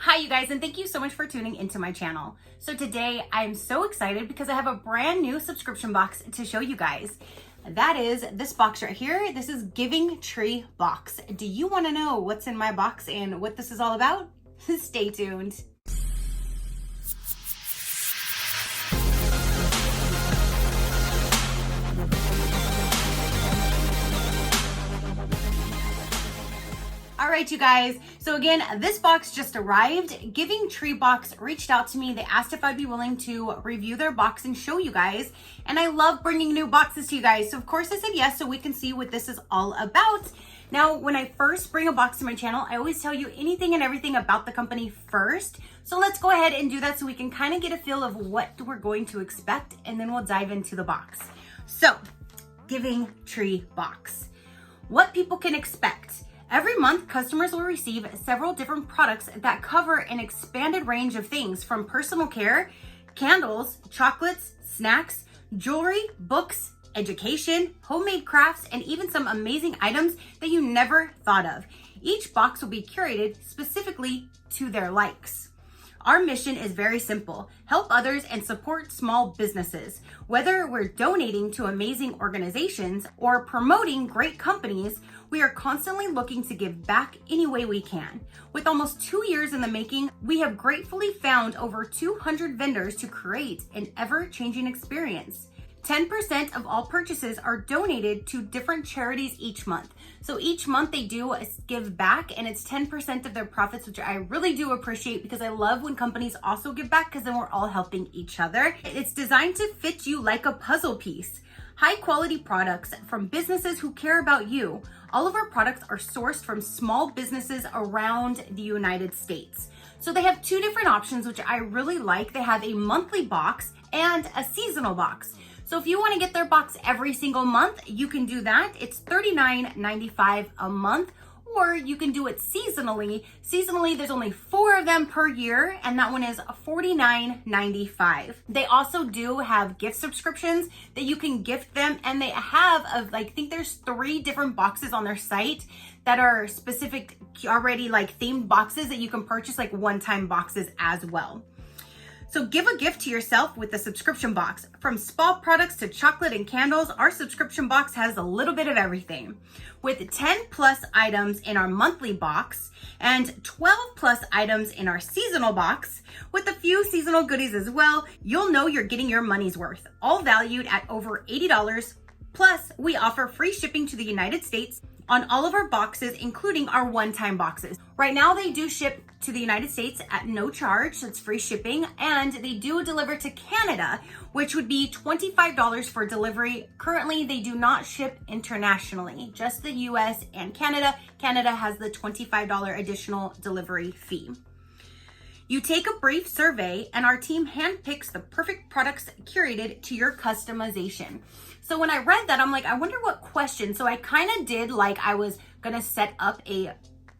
Hi you guys, and thank you so much for tuning into my channel. So today I'm so excited because I have a brand new subscription box to show you guys. That is this box right here. This is Giving Tree box. Do you want to know what's in my box and what this is all about? Stay tuned. All right, you guys. So again, this box just arrived. Giving Tree box reached out to me. They asked if I'd be willing to review their box and show you guys. And I love bringing new boxes to you guys. So of course I said yes, so we can see what this is all about. Now, when I first bring a box to my channel, I always tell you anything and everything about the company first. So let's go ahead and do that so we can kind of get a feel of what we're going to expect, and then we'll dive into the box. So, Giving Tree box. What people can expect. Every month, customers will receive several different products that cover an expanded range of things from personal care, candles, chocolates, snacks, jewelry, books, education, homemade crafts, and even some amazing items that you never thought of. Each box will be curated specifically to their likes. Our mission is very simple: help others and support small businesses. Whether we're donating to amazing organizations or promoting great companies, we are constantly looking to give back any way we can. With almost 2 years in the making, we have gratefully found over 200 vendors to create an ever-changing experience. 10% of all purchases are donated to different charities each month. So each month they do give back, and it's 10% of their profits, which I really do appreciate because I love when companies also give back because then we're all helping each other. It's designed to fit you like a puzzle piece. High quality products from businesses who care about you. All of our products are sourced from small businesses around the United States. So they have two different options, which I really like. They have a monthly box and a seasonal box. So if you want to get their box every single month, you can do that. It's $39.95 a month, or you can do it seasonally. Seasonally, there's only 4 of them per year, and that one is $49.95. They also do have gift subscriptions that you can gift them, and they have, I think there's 3 different boxes on their site that are specific, already themed boxes that you can purchase, one-time boxes as well. So give a gift to yourself with the subscription box. From spa products to chocolate and candles, our subscription box has a little bit of everything. With 10 plus items in our monthly box and 12 plus items in our seasonal box, with a few seasonal goodies as well, you'll know you're getting your money's worth, all valued at over $80. Plus, we offer free shipping to the United States on all of our boxes, including our one-time boxes. Right now, they do ship to the United States at no charge, so it's free shipping, and they do deliver to Canada, which would be $25 for delivery. Currently, they do not ship internationally, just the US and Canada. Canada has the $25 additional delivery fee. You take a brief survey, and our team handpicks the perfect products curated to your customization. So when I read that, I'm like, I wonder what question. So I kind of did like I was gonna set up a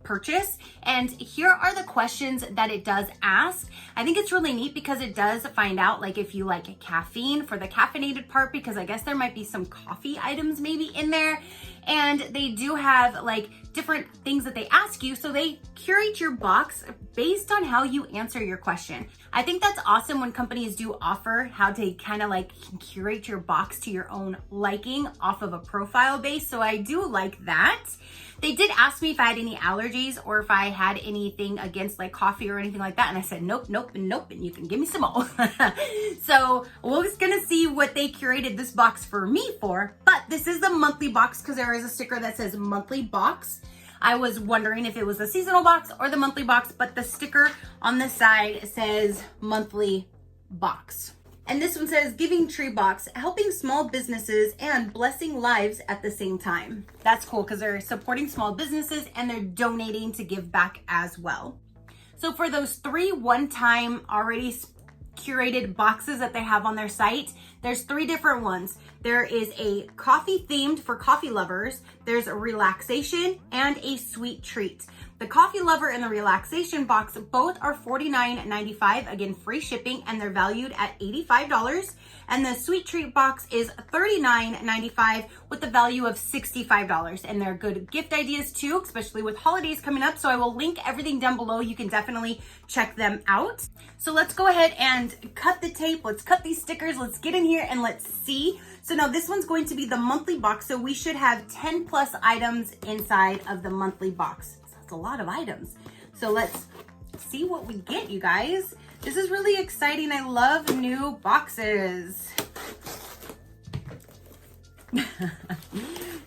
purchase, and here are the questions that it does ask. I think it's really neat because it does find out if you like caffeine for the caffeinated part, because I guess there might be some coffee items maybe in there, and they do have different things that they ask you, so they curate your box based on how you answer your question. I think that's awesome when companies do offer how to kind of curate your box to your own liking off of a profile base, so I do like that. They did ask me if I had any allergies or if I had anything against coffee or anything like that, and I said nope, nope, and nope, and you can give me some more. So we're just gonna see what they curated this box for me for, but this is the monthly box because there is a sticker that says monthly box. I was wondering if it was the seasonal box or the monthly box, but the sticker on the side says monthly box. And this one says Giving Tree box, helping small businesses and blessing lives at the same time. That's cool because they're supporting small businesses and they're donating to give back as well. So for those 3 one-time already curated boxes that they have on their site, there's 3 different ones. There is a coffee themed for coffee lovers, there's a relaxation, and a sweet treat. The Coffee Lover and the Relaxation Box both are $49.95. Again, free shipping, and they're valued at $85. And the Sweet Treat Box is $39.95 with the value of $65. And they're good gift ideas too, especially with holidays coming up. So I will link everything down below. You can definitely check them out. So let's go ahead and cut the tape. Let's cut these stickers. Let's get in here and let's see. So now this one's going to be the monthly box. So we should have 10 plus items inside of the monthly box. That's a lot of items. So let's see what we get, you guys. This is really exciting. I love new boxes.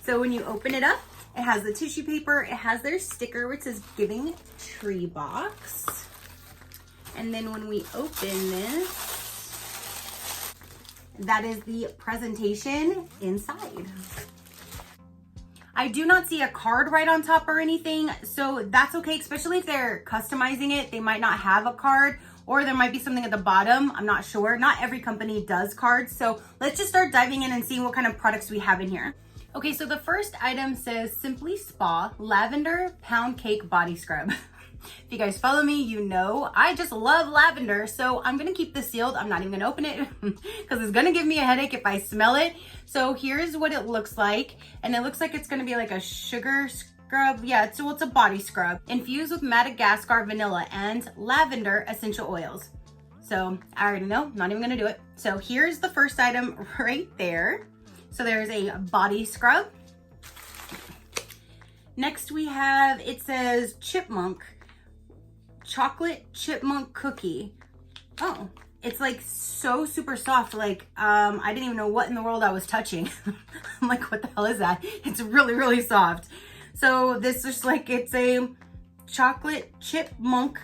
So when you open it up, it has the tissue paper. It has their sticker which says Giving Tree Box. And then when we open this, that is the presentation inside. I do not see a card right on top or anything, so that's okay, especially if they're customizing it. They might not have a card, or there might be something at the bottom. I'm not sure. Not every company does cards. So let's just start diving in and seeing what kind of products we have in here. Okay, so the first item says Simply Spa Lavender Pound Cake Body Scrub. If you guys follow me, you know I just love lavender, so I'm gonna keep this sealed. I'm not even gonna open it because it's gonna give me a headache if I smell it. So here's what it looks like, and it looks like it's gonna be like a sugar scrub. Yeah, it's a body scrub infused with Madagascar vanilla and lavender essential oils. So I already know, not even gonna do it. So here's the first item right there. So there's a body scrub. Next we have, it says Chipmunk Chocolate Chipmunk Cookie. Oh, it's like so super soft. Like, I didn't even know what in the world I was touching. I'm like, what the hell is that? It's really, really soft. So this is like, it's a chocolate chipmunk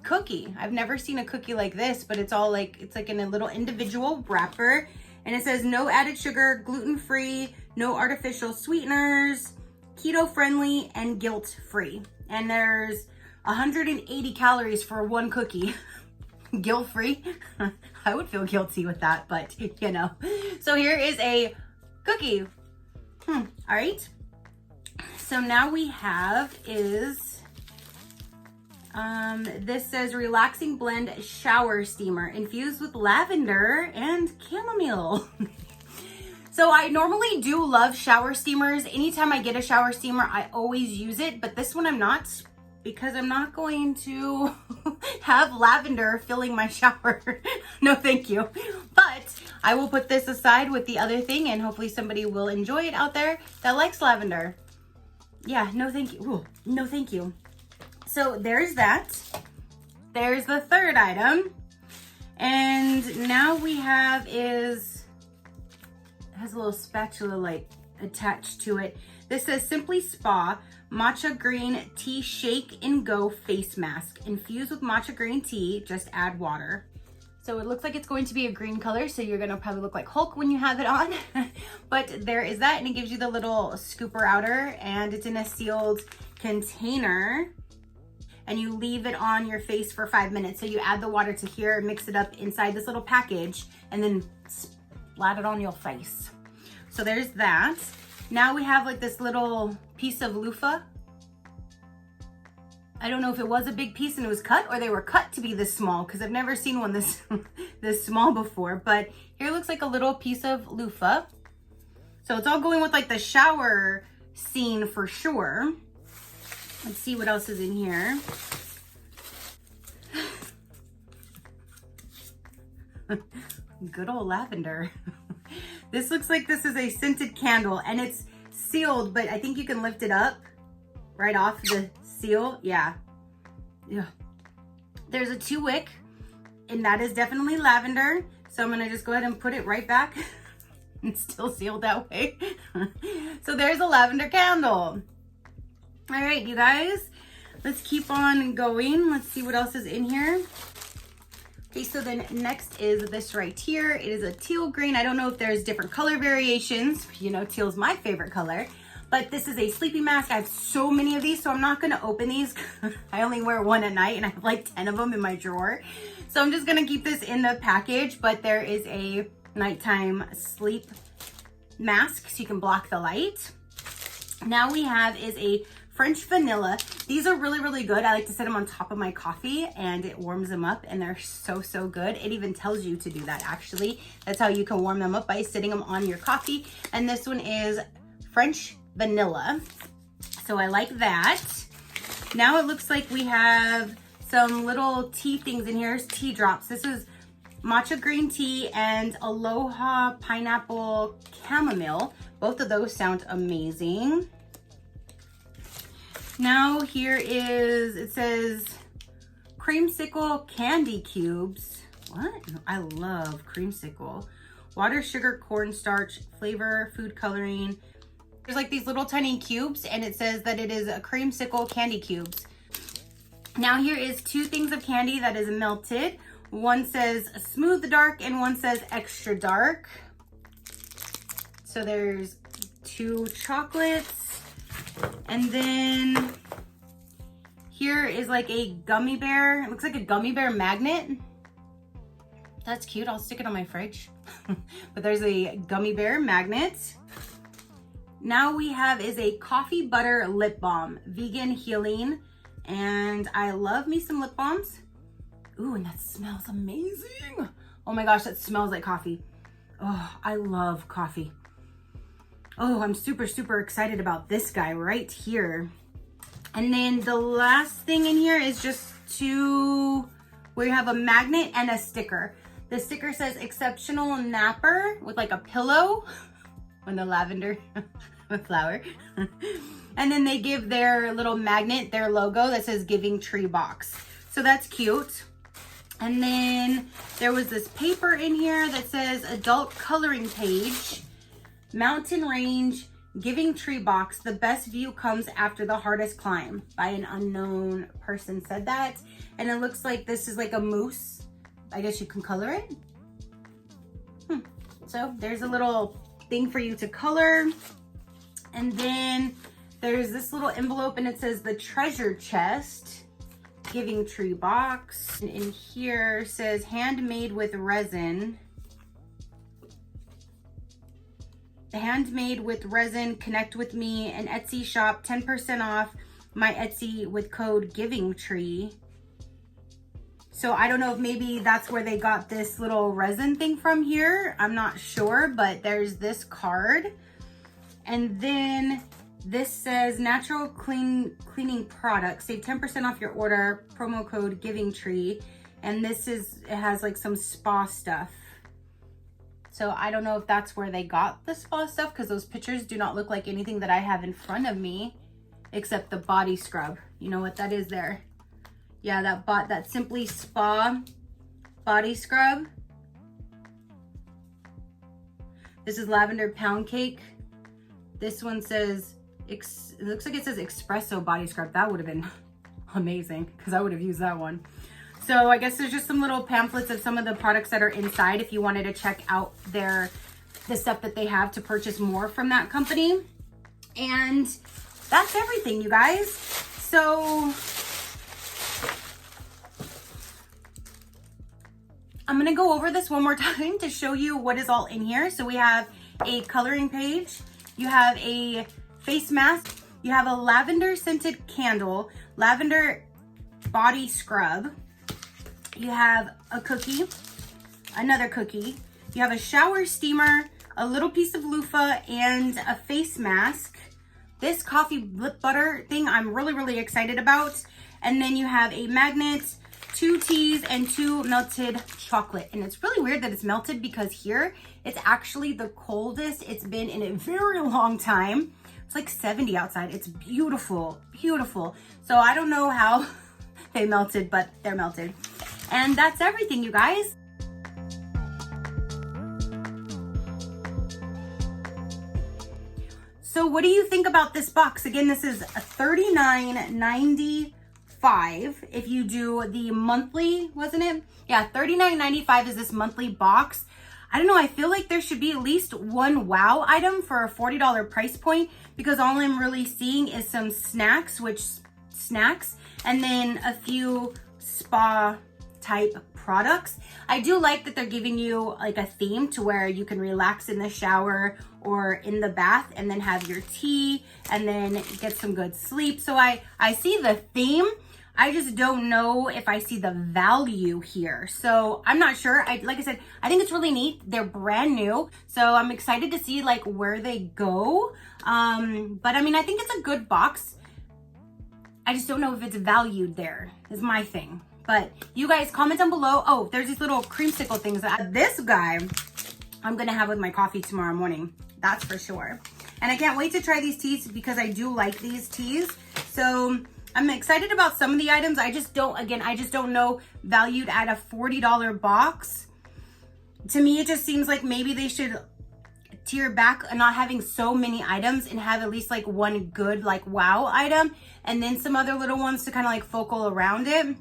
cookie. I've never seen a cookie like this, but it's all like, it's like in a little individual wrapper. And it says no added sugar, gluten-free, no artificial sweeteners, keto-friendly, and guilt-free. And there's 180 calories for one cookie. Guilt-free. I would feel guilty with that, but you know. So here is a cookie. All right. So now we have is, this says Relaxing Blend Shower Steamer infused with lavender and chamomile. So I normally do love shower steamers. Anytime I get a shower steamer, I always use it, but this one I'm not, because I'm not going to have lavender filling my shower. No, thank you. But I will put this aside with the other thing, and hopefully somebody will enjoy it out there that likes lavender. Yeah, no thank you. Ooh, no thank you. So there's that. There's the third item. And now we have is, it has a little spatula like attached to it. This says Simply Spa Matcha Green Tea Shake and Go Face Mask. Infused with matcha green tea, just add water. So it looks like it's going to be a green color, so you're gonna probably look like Hulk when you have it on. But there is that, and it gives you the little scooper outer, and it's in a sealed container. And you leave it on your face for 5 minutes. So you add the water to here, mix it up inside this little package, and then splat it on your face. So there's that. Now we have like this little piece of loofah. I don't know if it was a big piece and it was cut, or they were cut to be this small, because I've never seen one this this small before. But here looks like a little piece of loofah. So it's all going with like the shower scene for sure. Let's see what else is in here. Good old lavender. This looks like this is a scented candle, and it's sealed, but I think you can lift it up right off the seal. Yeah. There's a 2-wick, and that is definitely lavender. So I'm gonna just go ahead and put it right back. It's still sealed that way. So there's a lavender candle. All right, you guys, let's keep on going. Let's see what else is in here. Okay, so then next is this right here. It is a teal green. I don't know if there's different color variations. You know, teal's my favorite color. But this is a sleeping mask. I have so many of these, so I'm not gonna open these. I only wear one at night, and I have like 10 of them in my drawer. So I'm just gonna keep this in the package, but there is a nighttime sleep mask, so you can block the light. Now we have is a French vanilla. These are really, really good. I like to set them on top of my coffee and it warms them up, and they're so, so good. It even tells you to do that, actually. That's how you can warm them up, by sitting them on your coffee. And this one is French vanilla. So I like that. Now it looks like we have some little tea things in here. Tea drops. This is matcha green tea and aloha pineapple chamomile. Both of those sound amazing. Now here is, it says creamsicle candy cubes. What? I love creamsicle. Water, sugar, cornstarch, flavor, food coloring. There's like these little tiny cubes, and it says that it is a creamsicle candy cubes. Now here is 2 things of candy that is melted. One says smooth dark and one says extra dark. So there's 2 chocolates. And then here is like a gummy bear. It looks like a gummy bear magnet. That's cute. I'll stick it on my fridge. But there's a gummy bear magnet. Now we have is a coffee butter lip balm, vegan healing. And I love me some lip balms. Ooh, and that smells amazing. Oh my gosh, that smells like coffee. Oh, I love coffee. Oh, I'm super, super excited about this guy right here. And then the last thing in here is just 2, we have a magnet and a sticker. The sticker says exceptional napper with like a pillow on the lavender flower. And then they give their little magnet, their logo that says Giving Tree Box. So that's cute. And then there was this paper in here that says adult coloring page, mountain range, Giving Tree Box. The best view comes after the hardest climb, by an unknown person said that. And it looks like this is like a moose. I guess you can color it. So there's a little thing for you to color. And then there's this little envelope, and it says the treasure chest. Giving Tree Box. And in here says handmade with resin. Handmade with resin, connect with me, an Etsy shop, 10% off my Etsy with code Giving Tree. So I don't know if maybe that's where they got this little resin thing from here. I'm not sure, but there's this card. And then this says natural cleaning products. Save 10% off your order. Promo code Giving Tree. And this is, it has like some spa stuff. So I don't know if that's where they got the spa stuff, because those pictures do not look like anything that I have in front of me, except the body scrub. You know what that is there? Yeah, that Simply Spa body scrub. This is lavender pound cake. This one says, it looks like it says espresso body scrub. That would have been amazing, because I would have used that one. So I guess there's just some little pamphlets of some of the products that are inside if you wanted to check out the stuff that they have to purchase more from that company. And that's everything, you guys. So I'm gonna go over this one more time to show you what is all in here. So we have a coloring page, you have a face mask, you have a lavender scented candle, lavender body scrub, you have a cookie, another cookie, you have a shower steamer, a little piece of loofah, and a face mask. This coffee lip butter thing I'm really, really excited about. And then you have a magnet, 2 teas, and 2 melted chocolate. And it's really weird that it's melted, because here it's actually the coldest it's been in a very long time. It's like 70 outside. It's beautiful, beautiful. So I don't know how they melted, but they're melted. And that's everything, you guys. So what do you think about this box? Again, this is $39.95 if you do the monthly, wasn't it? Yeah, $39.95 is this monthly box. I don't know, I feel like there should be at least one wow item for a $40 price point, because all I'm really seeing is some snacks, and then a few spa type products. I do like that they're giving you like a theme to where you can relax in the shower or in the bath and then have your tea and then get some good sleep. So I see the theme. I just don't know if I see the value here. So I'm not sure. Like I said, I think it's really neat. They're brand new. So I'm excited to see like where they go. But I mean, I think it's a good box. I just don't know if it's valued there is my thing. But you guys comment down below. Oh, there's these little creamsicle things. This guy, I'm going to have with my coffee tomorrow morning. That's for sure. And I can't wait to try these teas because I do like these teas. So I'm excited about some of the items. I just don't know, valued at a $40 box. To me, it just seems like maybe they should tier back and not having so many items and have at least like one good like wow item and then some other little ones to kind of like focal around it.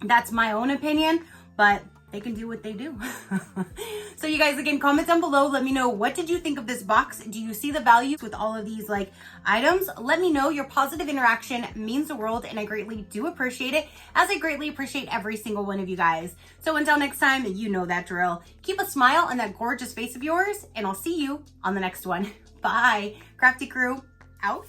That's my own opinion, but they can do what they do. So you guys, again, comment down below. Let me know, what did you think of this box? Do you see the value with all of these like items? Let me know. Your positive interaction means the world and I greatly do appreciate it, as I greatly appreciate every single one of you guys. So until next time, you know that drill. Keep a smile on that gorgeous face of yours and I'll see you on the next one. Bye. Crafty crew out.